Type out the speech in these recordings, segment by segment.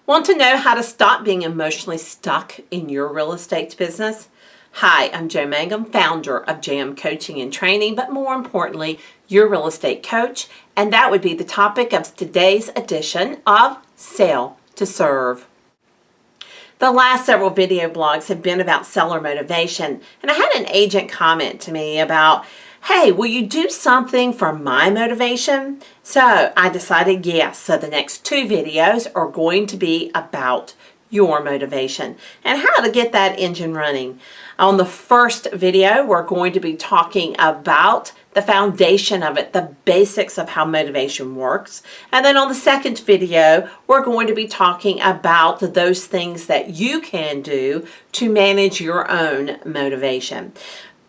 Want to know how to stop being emotionally stuck in your real estate business? Hi, I'm Mangum, founder of Jamm Coaching and Training, but more importantly, your real estate coach, and that would be the topic of today's edition of Sell to Serve. The last several video blogs have been about seller motivation, and I had an agent comment to me about, hey, will you do something for my motivation? So I decided yes. So the next two videos are going to be about your motivation and how to get that engine running. On the first video, we're going to be talking about the foundation of it, the basics of how motivation works. And then on the second video, we're going to be talking about those things that you can do to manage your own motivation.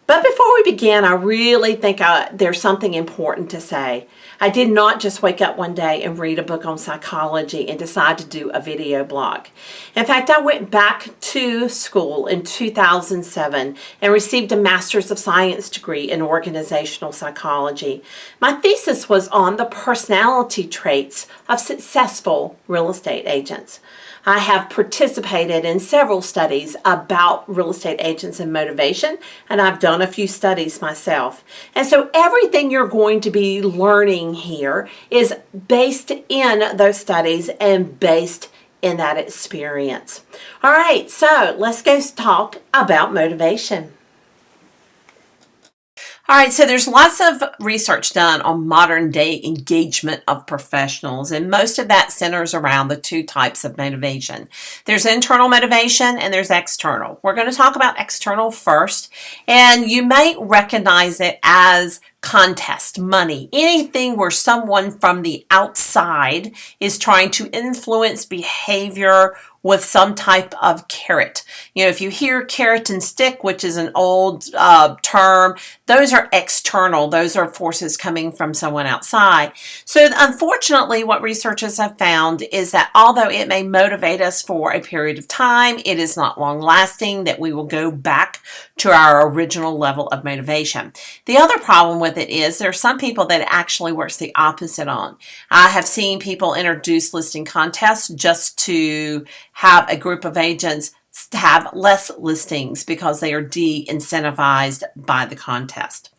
But before we begin, I really think there's something important to say. I did not just wake up one day and read a book on psychology and decide to do a video blog. In fact, I went back to school in 2007 and received a Master's of Science degree in organizational psychology. My thesis was on the personality traits of successful real estate agents. I have participated in several studies about real estate agents and motivation, and I've done a few studies myself. And so everything you're going to be learning here is based in those studies and based in that experience. All right, so let's go talk about motivation. All right, so there's lots of research done on modern day engagement of professionals, and most of that centers around the two types of motivation. There's internal motivation and there's external. We're going to talk about external first, and you may recognize it as contest, money, anything where someone from the outside is trying to influence behavior with some type of carrot. You know, if you hear carrot and stick, which is an old term, those are external. Those are forces coming from someone outside. So unfortunately, what researchers have found is that although it may motivate us for a period of time, it is not long lasting, that we will go back to our original level of motivation. The other problem with it is there are some people that it actually works the opposite on. I have seen people introduce listing contests just to have a group of agents have less listings because they are de-incentivized by the contest.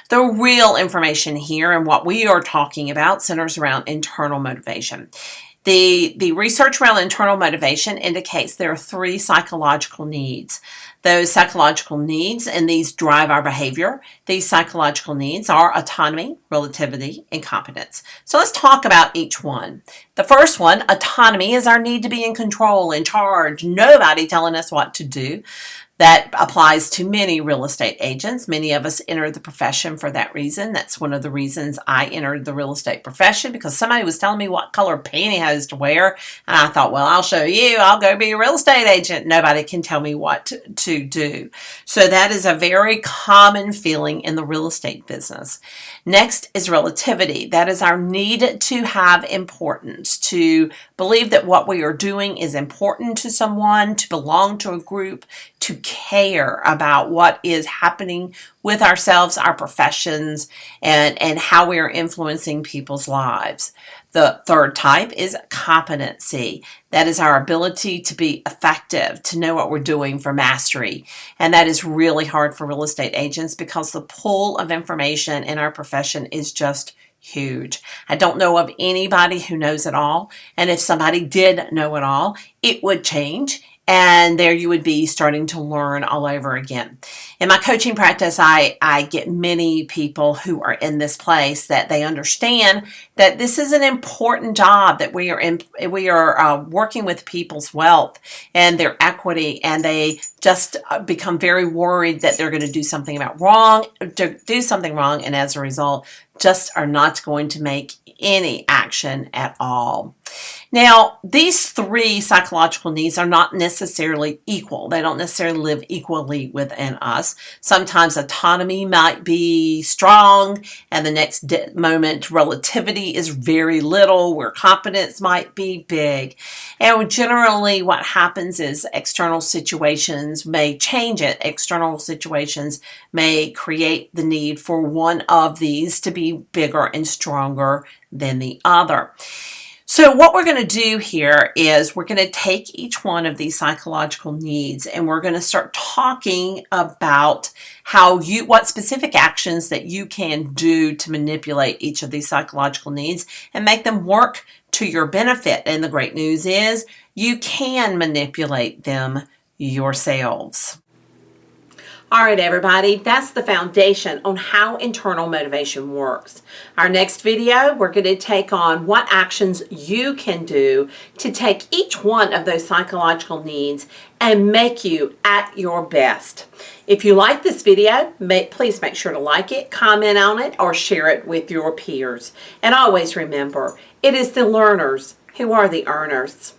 The real information here and what we are talking about centers around internal motivation. The research around internal motivation indicates there are three psychological needs. Those psychological needs, and these drive our behavior, these psychological needs are autonomy, relativity, and competence. So let's talk about each one. The first one, autonomy, is our need to be in control, in charge, nobody telling us what to do. That applies to many real estate agents. Many of us enter the profession for that reason. That's one of the reasons I entered the real estate profession, because somebody was telling me what color pantyhose to wear. And I thought, well, I'll show you. I'll go be a real estate agent. Nobody can tell me what to do. So that is a very common feeling in the real estate business. Next is relativity. That is our need to have importance, to believe that what we are doing is important to someone, to belong to a group, to care about what is happening with ourselves, our professions, and how we are influencing people's lives. The third type is competency. That is our ability to be effective, to know what we're doing for mastery. And that is really hard for real estate agents because the pool of information in our profession is just huge. I don't know of anybody who knows it all. And if somebody did know it all, it would change. And there you would be starting to learn all over again. In my coaching practice, I get many people who are in this place that they understand that this is an important job, that we are working with people's wealth and their equity, and they just become very worried that they're going to do something wrong, and as a result, just are not going to make any action at all. Now, these three psychological needs are not necessarily equal. They don't necessarily live equally within us. Sometimes autonomy might be strong, and the next moment relativity is very little, where competence might be big. And generally what happens is external situations may change it. External situations may create the need for one of these to be bigger and stronger than the other. So what we're going to do here is we're going to take each one of these psychological needs and we're going to start talking about what specific actions that you can do to manipulate each of these psychological needs and make them work to your benefit. And the great news is you can manipulate them yourselves. All right, everybody, that's the foundation on how internal motivation works. Our next video, we're going to take on what actions you can do to take each one of those psychological needs and make you at your best. If you like this video, please make sure to like it, comment on it, or share it with your peers. And always remember, it is the learners who are the earners.